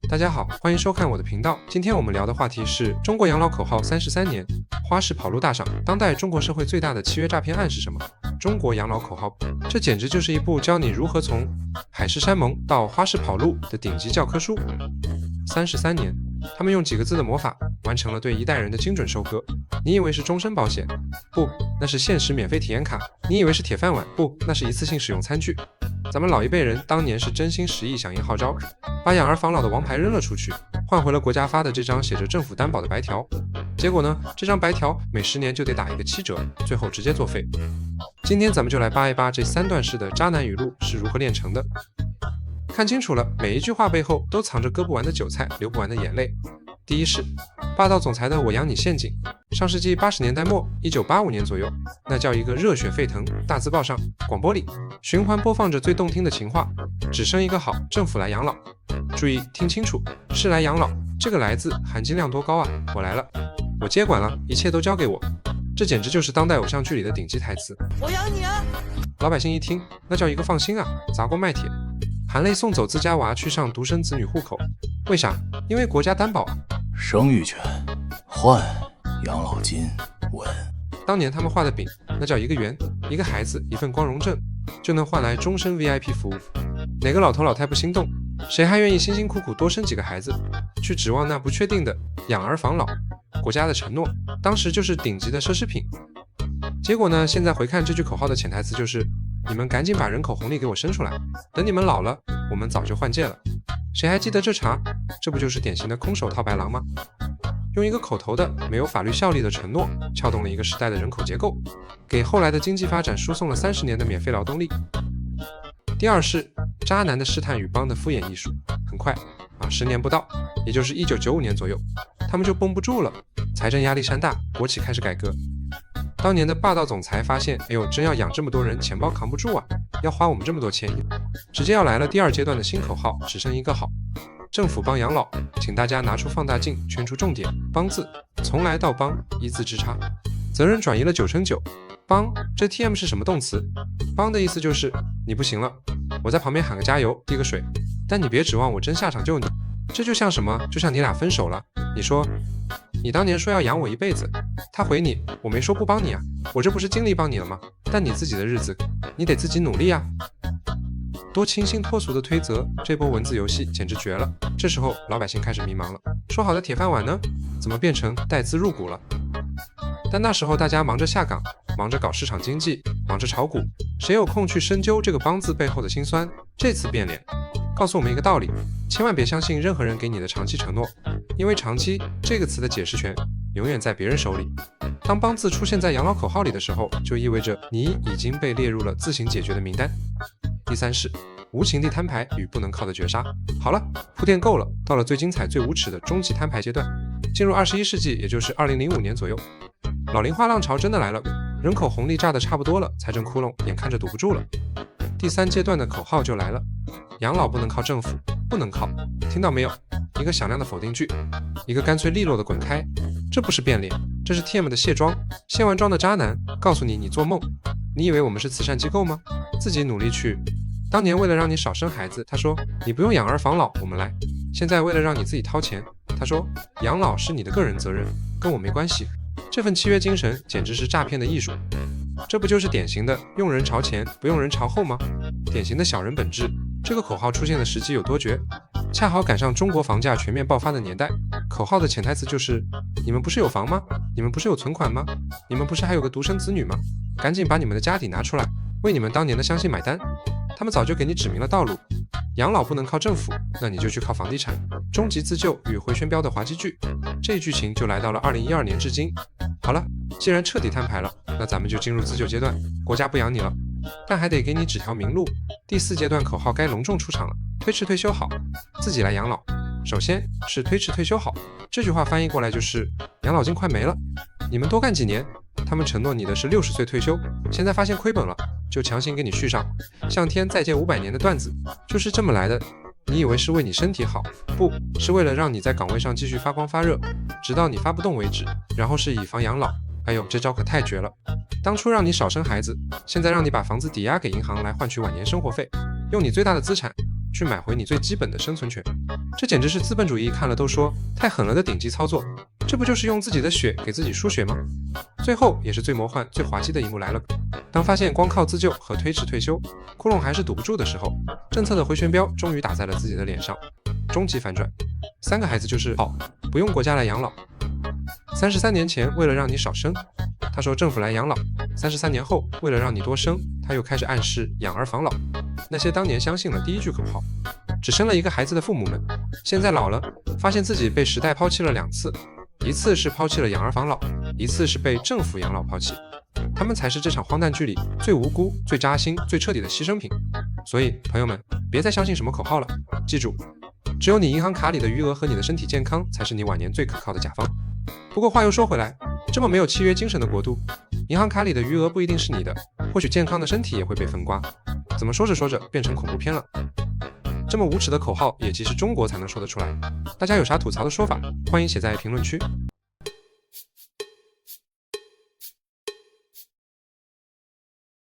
大家好，欢迎收看我的频道。今天我们聊的话题是中国养老口号33年，花式跑路大赏。当代中国社会最大的契约诈骗案是什么？中国养老口号，这简直就是一部教你如何从海誓山盟到花式跑路的顶级教科书。33年，他们用几个字的魔法完成了对一代人的精准收割。你以为是终身保险？不，那是限时免费体验卡。你以为是铁饭碗？不，那是一次性使用餐具。咱们老一辈人当年是真心实意响应号召，把养儿防老的王牌扔了出去，换回了国家发的这张写着政府担保的白条。结果呢，这张白条每10年就得打一个7折，最后直接作废。今天咱们就来扒一扒这3段式的渣男语录是如何炼成的。看清楚了，每一句话背后都藏着割不完的韭菜，流不完的眼泪。第一是霸道总裁的我养你陷阱。上世纪80年代末，1985年左右，那叫一个热血沸腾。大字报上、广播里循环播放着最动听的情话，只生一个好，政府来养老。注意听清楚，是来养老，这个来字含金量多高啊！我来了，我接管了，一切都交给我。这简直就是当代偶像剧里的顶级台词。我养你啊！老百姓一听，那叫一个放心啊，砸锅卖铁，含泪送走自家娃去上独生子女户口。为啥？因为国家担保啊。生育权换养老金稳。当年他们画的饼，那叫一个圆，一个孩子，一份光荣证，就能换来终身 VIP 服务。哪个老头老太不心动？谁还愿意辛辛苦苦多生几个孩子，去指望那不确定的养儿防老？国家的承诺，当时就是顶级的奢侈品。结果呢，现在回看这句口号的潜台词就是：你们赶紧把人口红利给我生出来，等你们老了，我们早就换届了。谁还记得这茬？这不就是典型的空手套白狼吗？用一个口头的没有法律效力的承诺，撬动了一个时代的人口结构，给后来的经济发展输送了30年的免费劳动力。第二是渣男的试探与帮的敷衍艺术。很快10年不到，也就是1995年左右，他们就绷不住了，财政压力山大，国企开始改革。当年的霸道总裁发现，哎呦，真要养这么多人，钱包扛不住啊，要花我们这么多钱，直接要来了第2阶段的新口号，只剩一个好，政府帮养老，请大家拿出放大镜，圈出重点，帮字，从来到帮，一字之差，责任转移了9成9。帮，这 TM 是什么动词？帮的意思就是你不行了，我在旁边喊个加油，递个水，但你别指望我真下场救你。这就像什么？就像你俩分手了，你说你当年说要养我一辈子，他回你，我没说不帮你啊，我这不是尽力帮你了吗？但你自己的日子，你得自己努力啊。多清新脱俗的推责，这波文字游戏简直绝了。这时候老百姓开始迷茫了，说好的铁饭碗呢？怎么变成带资入股了？但那时候大家忙着下岗，忙着搞市场经济，忙着炒股，谁有空去深究这个帮字背后的辛酸？这次变脸告诉我们一个道理，千万别相信任何人给你的长期承诺，因为长期这个词的解释权永远在别人手里。当帮字出现在养老口号里的时候，就意味着你已经被列入了自行解决的名单。第三是无情地摊牌与不能靠的绝杀。好了，铺垫够了，到了最精彩最无耻的终极摊牌阶段，进入21世纪，也就是2005年左右，老龄化浪潮真的来了，人口红利炸得差不多了，财政窟窿眼看着堵不住了。第3阶段的口号就来了，养老不能靠政府，不能靠，听到没有？一个响亮的否定句，一个干脆利落的滚开。这不是变脸，这是 TM 的卸妆，卸完妆的渣男告诉你，你做梦，你以为我们是慈善机构吗？自己努力去。当年为了让你少生孩子，他说你不用养儿防老，我们来。现在为了让你自己掏钱，他说养老是你的个人责任，跟我没关系。这份契约精神简直是诈骗的艺术。这不就是典型的用人朝前，不用人朝后吗？典型的小人本质。这个口号出现的时机有多绝？恰好赶上中国房价全面爆发的年代。口号的潜台词就是：你们不是有房吗？你们不是有存款吗？你们不是还有个独生子女吗？赶紧把你们的家底拿出来，为你们当年的相信买单。他们早就给你指明了道路，养老不能靠政府，那你就去靠房地产。终极自救与回旋镖的滑稽剧，这剧情就来到了2012年至今。好了，既然彻底摊牌了，那咱们就进入自救阶段。国家不养你了，但还得给你指条明路。第4阶段口号该隆重出场了，推迟退休好，自己来养老。首先是推迟退休好，这句话翻译过来就是养老金快没了，你们多干几年。他们承诺你的是60岁退休，现在发现亏本了，就强行给你续上，向天再借500年的段子，就是这么来的。你以为是为你身体好，不是为了让你在岗位上继续发光发热，直到你发不动为止，然后是以房养老。哎呦，这招可太绝了！当初让你少生孩子，现在让你把房子抵押给银行来换取晚年生活费，用你最大的资产去买回你最基本的生存权。这简直是资本主义看了都说太狠了的顶级操作，这不就是用自己的血给自己输血吗？最后也是最魔幻、最滑稽的一幕来了。当发现光靠自救和推迟退休，窟窿还是堵不住的时候，政策的回旋镖终于打在了自己的脸上，终极反转。3个孩子就是好，不用国家来养老。33年前为了让你少生，他说政府来养老；33年后为了让你多生，他又开始暗示养儿防老。那些当年相信了第一句口号，只生了1个孩子的父母们，现在老了，发现自己被时代抛弃了2次，一次是抛弃了养儿防老，一次是被政府养老抛弃。他们才是这场荒诞剧里最无辜、最扎心、最彻底的牺牲品。所以，朋友们，别再相信什么口号了，记住，只有你银行卡里的余额和你的身体健康才是你晚年最可靠的甲方。不过话又说回来，这么没有契约精神的国度，银行卡里的余额不一定是你的，或许健康的身体也会被分刮。怎么说着说着变成恐怖片了？这么无耻的口号也即是中国才能说得出来。大家有啥吐槽的说法，欢迎写在评论区。